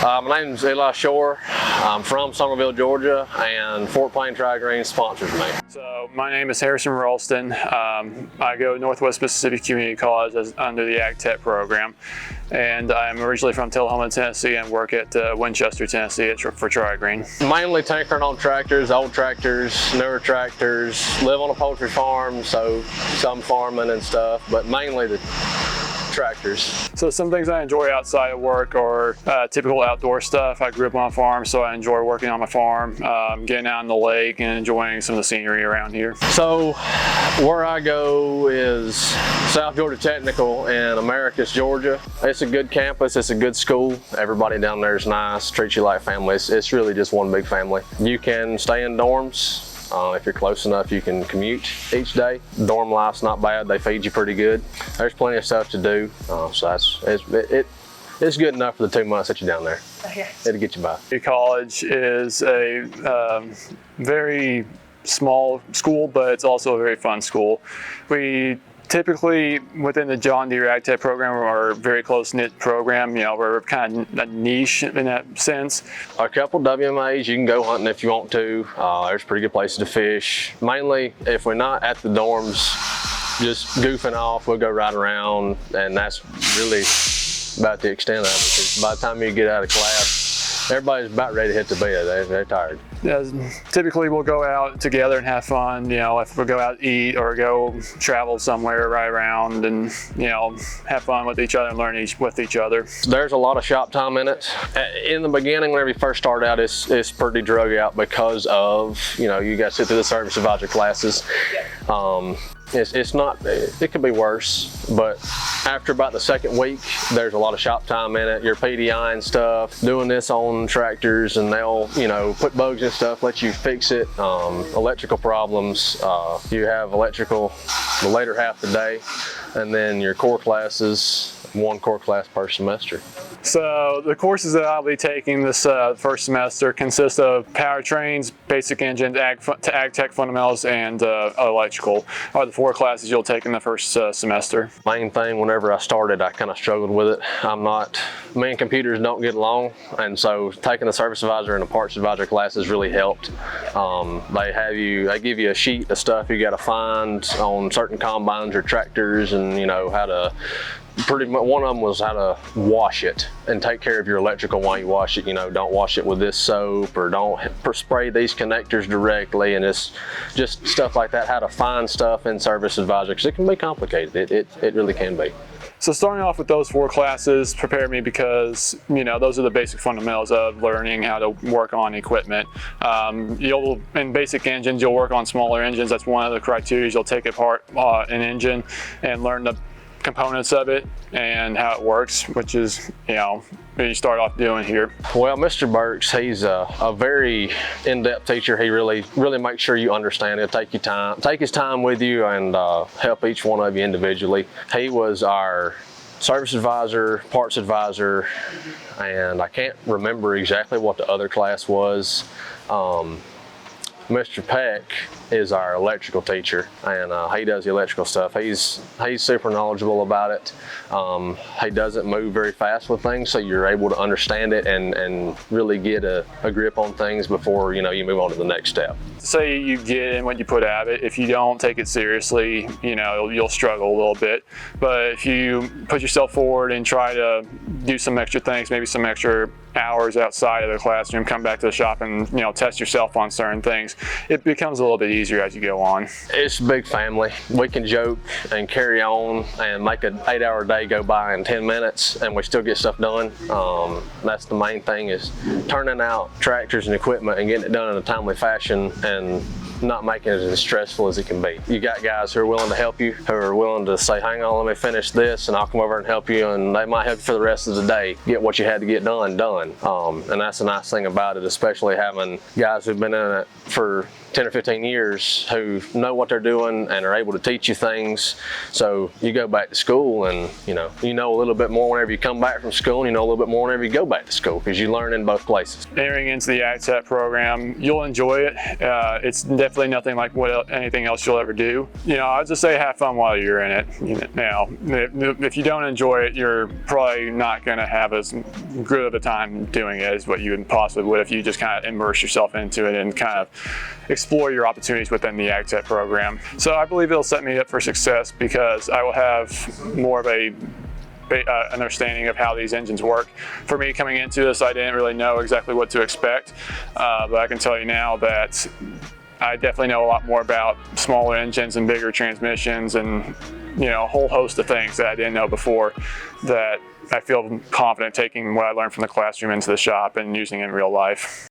My name is Eli Shore. I'm from Somerville, Georgia, and Fort Payne Tri-Green sponsors me. So my name is Harrison Ralston. I go to Northwest Mississippi Community College under the Ag Tech program, and I'm originally from Tullahoma, Tennessee, and work at Winchester, Tennessee for Tri-Green. Mainly tinkering on tractors, old tractors, newer tractors. Live on a poultry farm, so some farming and stuff, but mainly the tractors. So some things I enjoy outside of work are typical outdoor stuff. I grew up on a farm, so I enjoy working on my farm, getting out on the lake and enjoying some of the scenery around here. So where I go is South Georgia Technical in Americus, Georgia. It's a good campus, it's a good school. Everybody down there is nice, treats you like family. It's really just one big family. You can stay in dorms. If you're close enough, you can commute each day. Dorm life's not bad. They feed you pretty good. There's plenty of stuff to do. So it's good enough for the 2 months that you're down there. It'll get you by. College is a very small school, but it's also a very fun school. We typically, within the John Deere Ag Tech program, are a very close-knit program. You know, we're kind of a niche in that sense. A couple WMAs, you can go hunting if you want to. There's pretty good places to fish. Mainly, if we're not at the dorms, just goofing off, we'll go right around, and that's really about the extent of it. Because by the time you get out of class, everybody's about ready to hit the bed. They're tired. Typically we'll go out together and have fun, you know, if we go out to eat or go travel somewhere right around and, you know, have fun with each other and learn with each other. There's a lot of shop time in it. In the beginning, whenever you first start out, it's pretty drug out because of, you know, you got to sit through the service advisor classes. It's not, it could be worse, but after about the second week, there's a lot of shop time in it. You're PDI and stuff, doing this on tractors, and they'll, you know, put bugs and stuff, let you fix it. Electrical problems, you have electrical the later half of the day, and then your core classes, one core class per semester. So the courses that I'll be taking this first semester consist of powertrains, basic engines, ag tech fundamentals, and electrical are the 4 classes you'll take in the first semester. Main thing, whenever I started, I kind of struggled with it. Me and computers don't get along, and so taking the service advisor and the parts advisor classes really helped. They give you a sheet of stuff you got to find on certain combines or tractors, and you know how to. Pretty much, one of them was how to wash it and take care of your electrical while you wash it. You know, don't wash it with this soap, or don't spray these connectors directly, and it's just stuff like that. How to find stuff in service advisor, because it can be complicated. It really can be. So starting off with those 4 classes prepared me because, you know, those are the basic fundamentals of learning how to work on equipment. In basic engines, you'll work on smaller engines. That's one of the criteria. You'll take apart an engine and learn the components of it and how it works, which is, you know, what you start off doing here. Well, Mr. Burks, he's a very in-depth teacher. He really makes sure you understand. He'll take his time with you and help each one of you individually. He was our service advisor, parts advisor, and I can't remember exactly what the other class was. Mr. Peck is our electrical teacher, and he does the electrical stuff. He's super knowledgeable about it. He doesn't move very fast with things, so you're able to understand it and really get a grip on things before you move on to the next step. Say you get in what you put out of it. If you don't take it seriously, you know, you'll struggle a little bit. But if you put yourself forward and try to do some extra things, maybe some extra hours outside of the classroom, come back to the shop and, you know, test yourself on certain things, it becomes a little bit easier as you go on. It's a big family. We can joke and carry on and make an 8-hour day go by in 10 minutes, and we still get stuff done. That's the main thing, is turning out tractors and equipment and getting it done in a timely fashion and not making it as stressful as it can be. You got guys who are willing to help you, who are willing to say, hang on, let me finish this and I'll come over and help you, and they might help you for the rest of the day, get what you had to get done. And that's the nice thing about it, especially having guys who've been in it for 10 or 15 years who know what they're doing and are able to teach you things. So you go back to school and you know a little bit more whenever you come back from school, and you know a little bit more whenever you go back to school, because you learn in both places. Entering into the Ag Tech program, you'll enjoy it. It's definitely definitely nothing like anything else you'll ever do. You know, I'd just say have fun while you're in it. You know, now, if you don't enjoy it, you're probably not going to have as good of a time doing it as what you possibly would if you just kind of immerse yourself into it and kind of explore your opportunities within the Ag Tech program. So I believe it'll set me up for success because I will have more of a understanding of how these engines work. For me, coming into this, I didn't really know exactly what to expect, but I can tell you now that I definitely know a lot more about smaller engines and bigger transmissions and, you know, a whole host of things that I didn't know before, that I feel confident taking what I learned from the classroom into the shop and using it in real life.